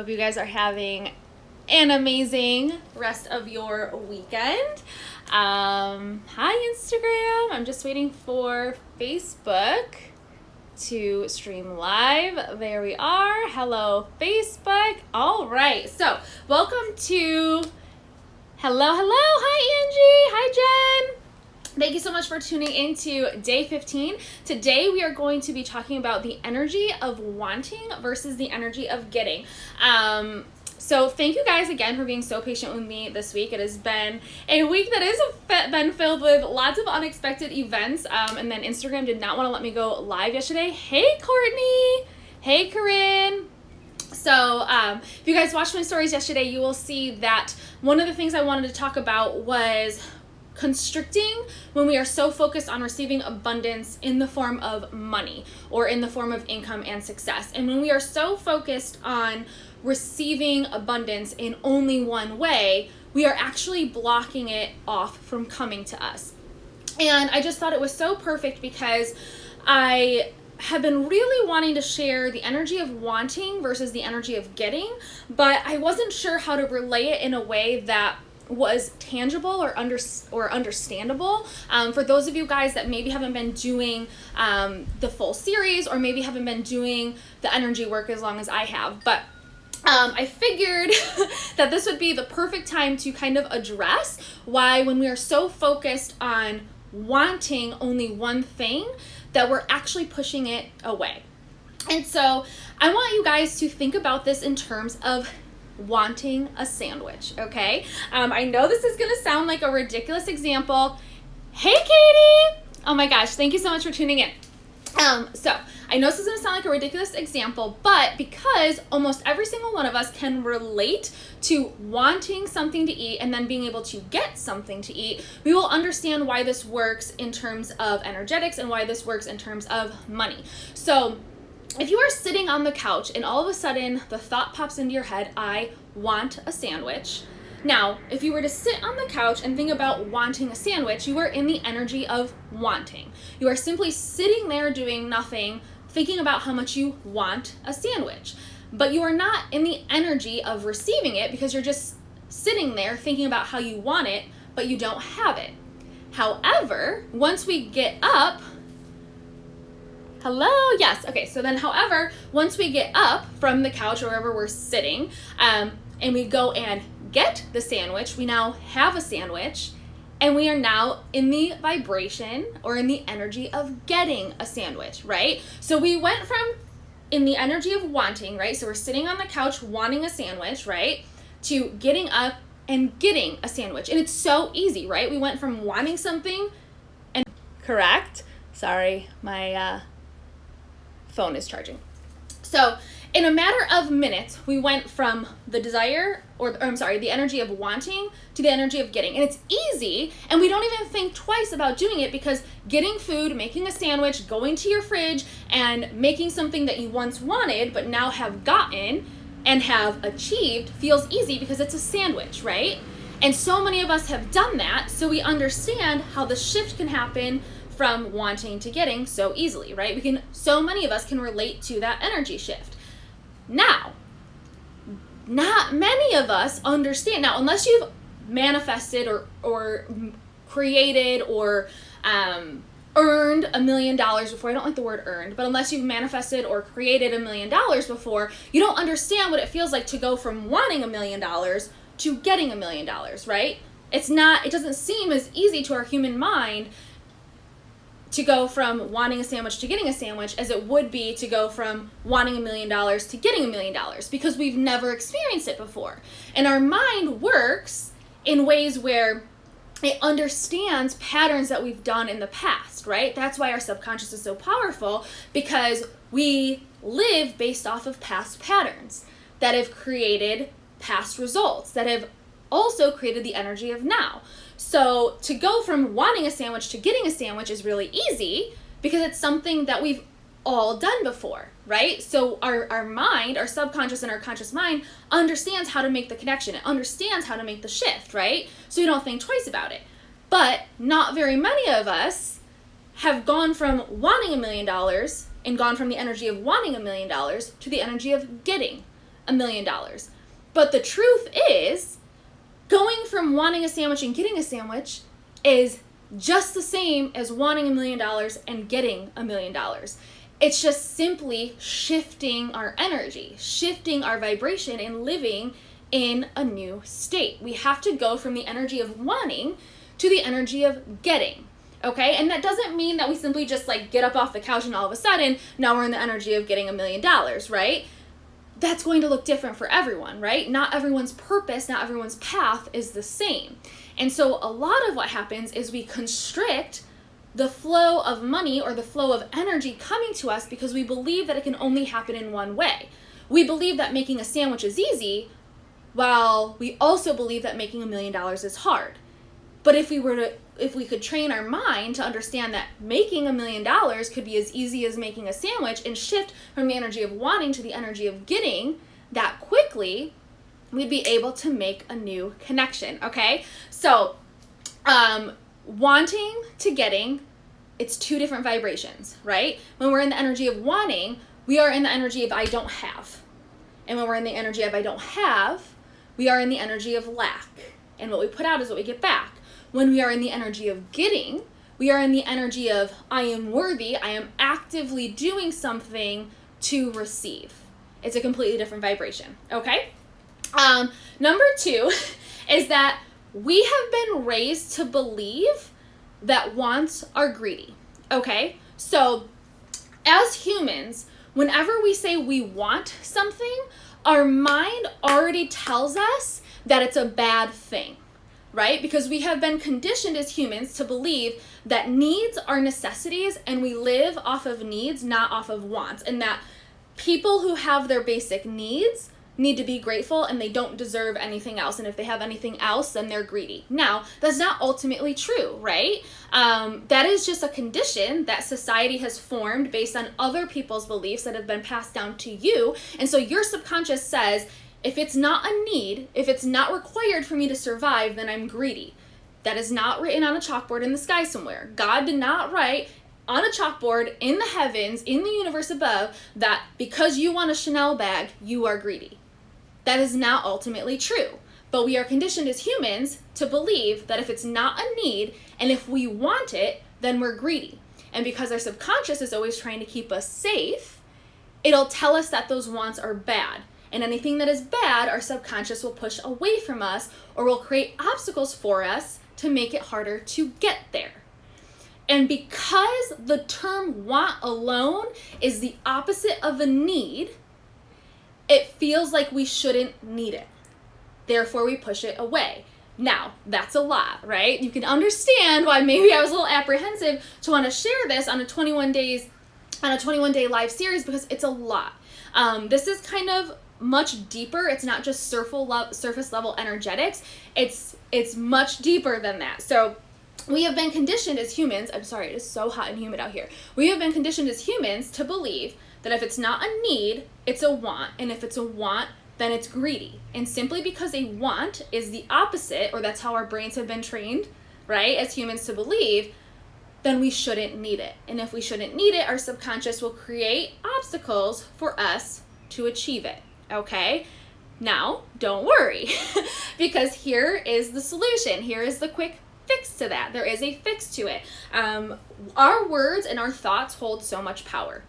Hope you guys are having an amazing rest of your weekend. Hi, Instagram. I'm just waiting for Facebook to stream live. There we are. Hello, Facebook. All right. So, welcome to... Hello. Hi, Angie. Hi, Jen. Thank you so much for tuning in to day 15. Today we are going to be talking about the energy of wanting versus the energy of getting. So thank you guys again for being so patient with me this week. It has been a week that has been filled with lots of unexpected events. And then Instagram did not want to let me go live yesterday. Hey, Courtney. Hey, Corinne. So if you guys watched my stories yesterday, you will see that one of the things I wanted to talk about was constricting when we are so focused on receiving abundance in the form of money or in the form of income and success. And when we are so focused on receiving abundance in only one way, we are actually blocking it off from coming to us. And I just thought it was so perfect because I have been really wanting to share the energy of wanting versus the energy of getting, but I wasn't sure how to relay it in a way that was tangible or understandable for those of you guys that maybe haven't been doing the full series or maybe haven't been doing the energy work as long as I have. But I figured that this would be the perfect time to kind of address why when we are so focused on wanting only one thing that we're actually pushing it away. And so I want you guys to think about this in terms of wanting a sandwich, okay? I know this is gonna sound like a ridiculous example. Hey, Katie! Oh my gosh, thank you so much for tuning in. So I know this is gonna sound like a ridiculous example, but because almost every single one of us can relate to wanting something to eat and then being able to get something to eat, we will understand why this works in terms of energetics and why this works in terms of money. So if you are sitting on the couch and all of a sudden the thought pops into your head, I want a sandwich. Now, if you were to sit on the couch and think about wanting a sandwich, you are in the energy of wanting. You are simply sitting there doing nothing, thinking about how much you want a sandwich. But you are not in the energy of receiving it because you're just sitting there thinking about how you want it, but you don't have it. However, once we get up, hello, yes, okay, so then however, once we get up from the couch or wherever we're sitting, and we go and get the sandwich, we now have a sandwich, and we are now in the vibration or in the energy of getting a sandwich, right? So we went from in the energy of wanting, right? So we're sitting on the couch wanting a sandwich, right? To getting up and getting a sandwich. And it's so easy, right? We went from wanting something and correct. Sorry, my phone is charging. So in a matter of minutes, we went from the desire, the energy of wanting to the energy of getting. And it's easy, and we don't even think twice about doing it because getting food, making a sandwich, going to your fridge, and making something that you once wanted but now have gotten and have achieved feels easy because it's a sandwich, right? And so many of us have done that, so we understand how the shift can happen from wanting to getting so easily, right? So many of us can relate to that energy shift. Now, not many of us understand. Now, unless you've manifested or created or earned $1 million before, I don't like the word earned, but unless you've manifested or created $1 million before, you don't understand what it feels like to go from wanting $1 million to getting $1 million, right? It doesn't seem as easy to our human mind to go from wanting a sandwich to getting a sandwich as it would be to go from wanting $1 million to getting $1 million because we've never experienced it before. And our mind works in ways where it understands patterns that we've done in the past, right? That's why our subconscious is so powerful, because we live based off of past patterns that have created past results, that have also created the energy of now. So to go from wanting a sandwich to getting a sandwich is really easy because it's something that we've all done before, right? So our mind, our subconscious and our conscious mind understands how to make the connection. It understands how to make the shift, right? So you don't think twice about it. But not very many of us have gone from wanting $1 million and gone from the energy of wanting $1 million to the energy of getting $1 $1 million. But the truth is, going from wanting a sandwich and getting a sandwich is just the same as wanting $1 million and getting $1 million. It's just simply shifting our energy, shifting our vibration, and living in a new state. We have to go from the energy of wanting to the energy of getting. Okay, and that doesn't mean that we simply just like get up off the couch and all of a sudden now we're in the energy of getting $1 million, right? That's going to look different for everyone, right? Not everyone's purpose, not everyone's path is the same. And so a lot of what happens is we constrict the flow of money or the flow of energy coming to us because we believe that it can only happen in one way. We believe that making a sandwich is easy, while we also believe that making $1 million is hard. But if we could train our mind to understand that making $1 million could be as easy as making a sandwich and shift from the energy of wanting to the energy of getting that quickly, we'd be able to make a new connection, okay? So, wanting to getting, it's two different vibrations, right? When we're in the energy of wanting, we are in the energy of I don't have. And when we're in the energy of I don't have, we are in the energy of lack. And what we put out is what we get back. When we are in the energy of getting, we are in the energy of I am worthy, I am actively doing something to receive. It's a completely different vibration, okay? Number 2 is that we have been raised to believe that wants are greedy, okay? So as humans, whenever we say we want something, our mind already tells us that it's a bad thing. Right? Because we have been conditioned as humans to believe that needs are necessities and we live off of needs, not off of wants. And that people who have their basic needs need to be grateful and they don't deserve anything else. And if they have anything else, then they're greedy. Now, that's not ultimately true, right? That is just a condition that society has formed based on other people's beliefs that have been passed down to you. And so your subconscious says, if it's not a need, if it's not required for me to survive, then I'm greedy. That is not written on a chalkboard in the sky somewhere. God did not write on a chalkboard in the heavens, in the universe above, that because you want a Chanel bag, you are greedy. That is not ultimately true. But we are conditioned as humans to believe that if it's not a need, and if we want it, then we're greedy. And because our subconscious is always trying to keep us safe, it'll tell us that those wants are bad. And anything that is bad, our subconscious will push away from us or will create obstacles for us to make it harder to get there. And because the term want alone is the opposite of a need, it feels like we shouldn't need it. Therefore, we push it away. Now, that's a lot, right? You can understand why maybe I was a little apprehensive to want to share this on a 21-day live series because it's a lot. This is kind of much deeper. It's not just surface level energetics. It's much deeper than that. So we have been conditioned as humans, I'm sorry, it is so hot and humid out here. We have been conditioned as humans to believe that if it's not a need, it's a want. And if it's a want, then it's greedy. And simply because a want is the opposite, or that's how our brains have been trained, right, as humans to believe, then we shouldn't need it. And if we shouldn't need it, our subconscious will create obstacles for us to achieve it. Okay, now don't worry because here is the solution. Here is the quick fix to that. There is a fix to it. Our words and our thoughts hold so much power.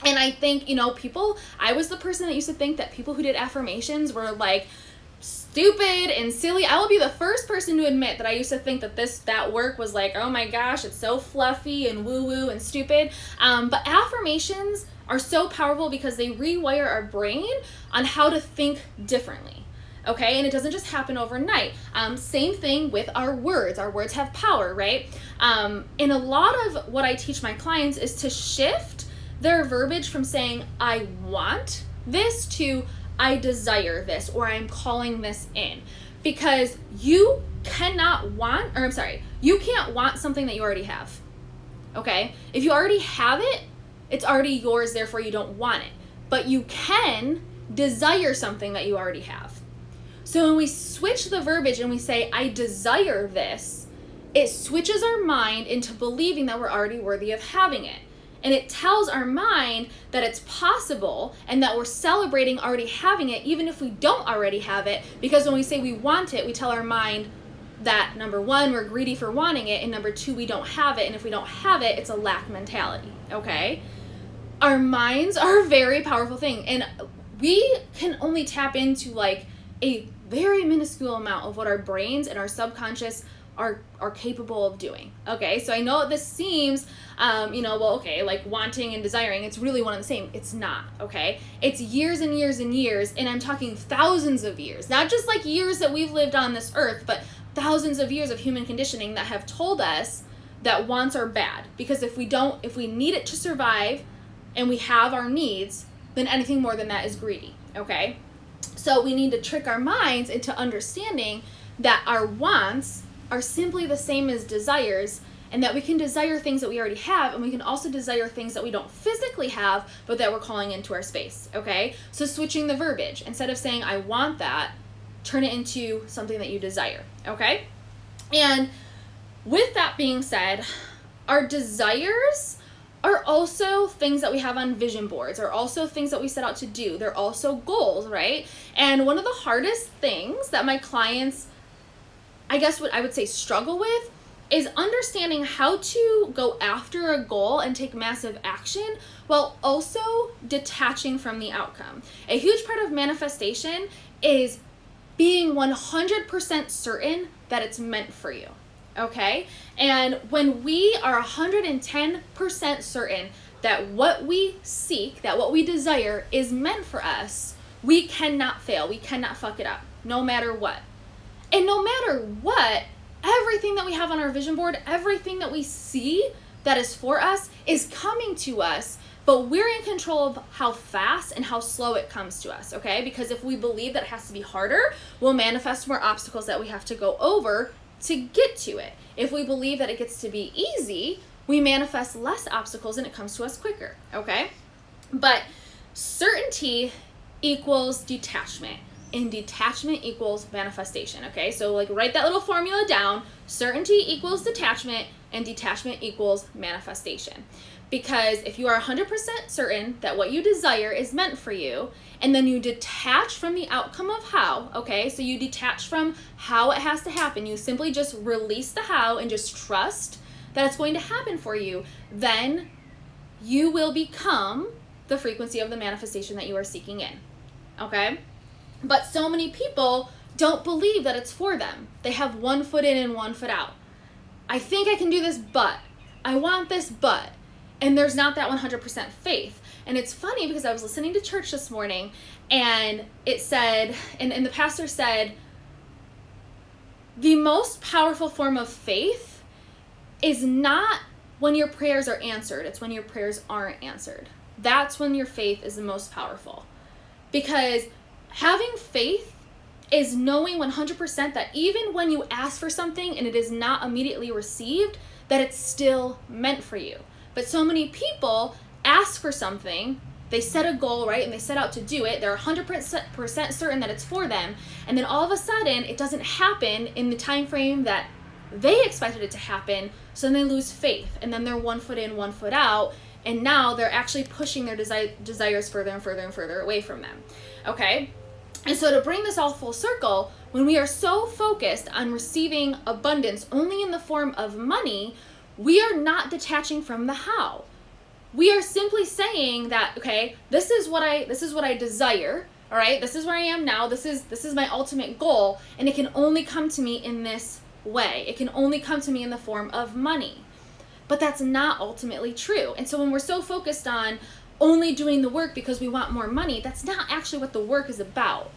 And I think, I was the person that used to think that people who did affirmations were like stupid and silly. I will be the first person to admit that I used to think that work was like, oh my gosh, it's so fluffy and woo-woo and stupid. But affirmations are so powerful because they rewire our brain on how to think differently. Okay, and it doesn't just happen overnight. Same thing with our words. Our words have power, right? And a lot of what I teach my clients is to shift their verbiage from saying, I want this to I desire this, or I'm calling this in. Because you can't want something that you already have. Okay? If you already have it, it's already yours, therefore you don't want it. But you can desire something that you already have. So when we switch the verbiage and we say, I desire this, it switches our mind into believing that we're already worthy of having it. And it tells our mind that it's possible and that we're celebrating already having it, even if we don't already have it. Because when we say we want it, we tell our mind that, number one, we're greedy for wanting it, and number two, we don't have it. And if we don't have it, it's a lack mentality, okay? Our minds are a very powerful thing, and we can only tap into like a very minuscule amount of what our brains and our subconscious are capable of doing. Okay, so I know this seems, like wanting and desiring, it's really one and the same. It's not, okay? It's years and years and years, and I'm talking thousands of years, not just like years that we've lived on this earth, but thousands of years of human conditioning that have told us that wants are bad. Because if we need it to survive and we have our needs, then anything more than that is greedy, okay? So we need to trick our minds into understanding that our wants are simply the same as desires, and that we can desire things that we already have, and we can also desire things that we don't physically have, but that we're calling into our space, okay? So switching the verbiage, instead of saying, I want that, turn it into something that you desire, okay? And with that being said, our desires are also things that we have on vision boards, are also things that we set out to do. They're also goals, right? And one of the hardest things that my clients, I guess what I would say, struggle with is understanding how to go after a goal and take massive action while also detaching from the outcome. A huge part of manifestation is being 100% certain that it's meant for you, okay? And when we are 110% certain that what we seek, that what we desire is meant for us, we cannot fail. We cannot fuck it up, no matter what. And no matter what, everything that we have on our vision board, everything that we see that is for us is coming to us, but we're in control of how fast and how slow it comes to us, okay? Because if we believe that it has to be harder, we'll manifest more obstacles that we have to go over to get to it. If we believe that it gets to be easy, we manifest less obstacles and it comes to us quicker, okay? But certainty equals detachment, and detachment equals manifestation, okay? So like write that little formula down. Certainty equals detachment, and detachment equals manifestation. Because if you are 100% certain that what you desire is meant for you, and then you detach from the outcome of how, okay? So you detach from how it has to happen. You simply just release the how and just trust that it's going to happen for you. Then you will become the frequency of the manifestation that you are seeking in, okay? But so many people don't believe that it's for them. They have one foot in and one foot out. I think I can do this, but I want this, but. And there's not that 100% faith. And it's funny because I was listening to church this morning, and it said, and the pastor said, the most powerful form of faith is not when your prayers are answered. It's when your prayers aren't answered. That's when your faith is the most powerful. Because having faith is knowing 100% that even when you ask for something and it is not immediately received, that it's still meant for you. But so many people ask for something, they set a goal, right? And they set out to do it. They're 100% certain that it's for them. And then all of a sudden, it doesn't happen in the time frame that they expected it to happen. So then they lose faith. And then they're 1 foot in, 1 foot out. And now they're actually pushing their desires further and further and further away from them. Okay? And so to bring this all full circle, when we are so focused on receiving abundance only in the form of money, we are not detaching from the how. We are simply saying that, okay, this is what I desire, all right? This is where I am now. This is my ultimate goal, and it can only come to me in this way. It can only come to me in the form of money. But that's not ultimately true. And so when we're so focused on only doing the work because we want more money, that's not actually what the work is about.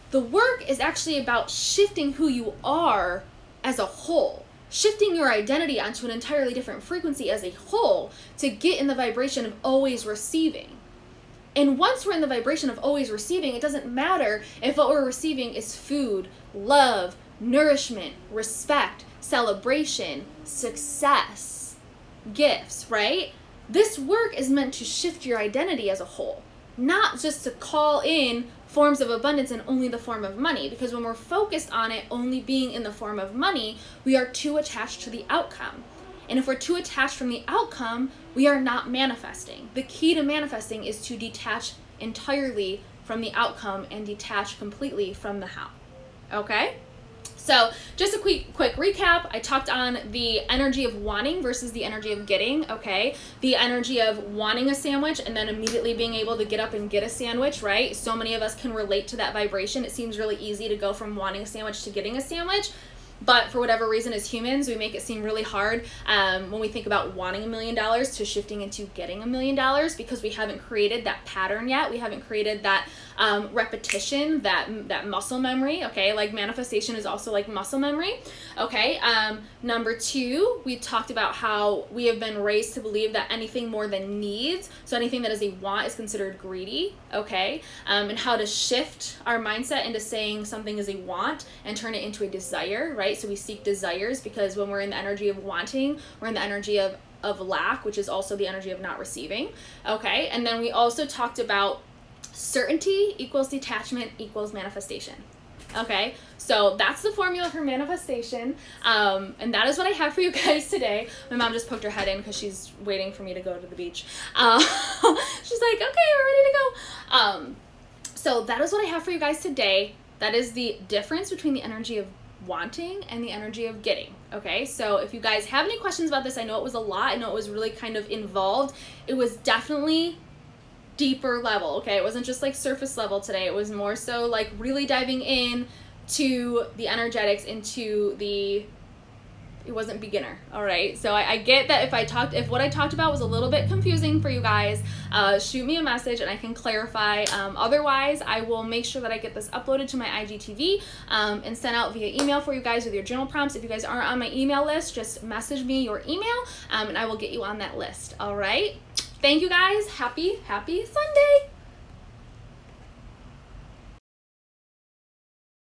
The work is actually about shifting who you are as a whole. Shifting your identity onto an entirely different frequency as a whole to get in the vibration of always receiving. And once we're in the vibration of always receiving, it doesn't matter if what we're receiving is food, love, nourishment, respect, celebration, success, gifts, right? This work is meant to shift your identity as a whole, not just to call in forms of abundance in only the form of money, because when we're focused on it only being in the form of money, we are too attached to the outcome. And if we're too attached from the outcome, we are not manifesting. The key to manifesting is to detach entirely from the outcome and detach completely from the how. Okay? So just a quick recap. I talked on the energy of wanting versus the energy of getting, okay? The energy of wanting a sandwich and then immediately being able to get up and get a sandwich, right? So many of us can relate to that vibration. It seems really easy to go from wanting a sandwich to getting a sandwich. But for whatever reason, as humans, we make it seem really hard when we think about wanting $1 million to shifting into getting $1 million, because we haven't created that pattern yet. We haven't created that repetition, that muscle memory. Okay, like manifestation is also like muscle memory. Okay, number 2, we talked about how we have been raised to believe that anything more than needs, so anything that is a want, is considered greedy. Okay, and how to shift our mindset into saying something is a want and turn it into a desire, right? So we seek desires, because when we're in the energy of wanting, we're in the energy of lack, which is also the energy of not receiving. Okay, and then we also talked about certainty equals detachment equals manifestation. Okay, so that's the formula for manifestation, and that is what I have for you guys today. My mom just poked her head in because she's waiting for me to go to the beach. She's like, okay, we're ready to go. So that is what I have for you guys today. That is the difference between the energy of wanting and the energy of getting. Okay, so if you guys have any questions about this, I know it was a lot. I know it was really kind of involved. It was definitely deeper level. Okay, it wasn't just like surface level today. It was more so like really diving in to the energetics, into the, it wasn't beginner. All right, so I get that if what I talked about was a little bit confusing for you guys, shoot me a message and I can clarify. Otherwise, I will make sure that I get this uploaded to my IGTV and sent out via email for you guys with your journal prompts. If you guys aren't on my email list, just message me your email and I will get you on that list. All right, thank you guys. Happy Sunday.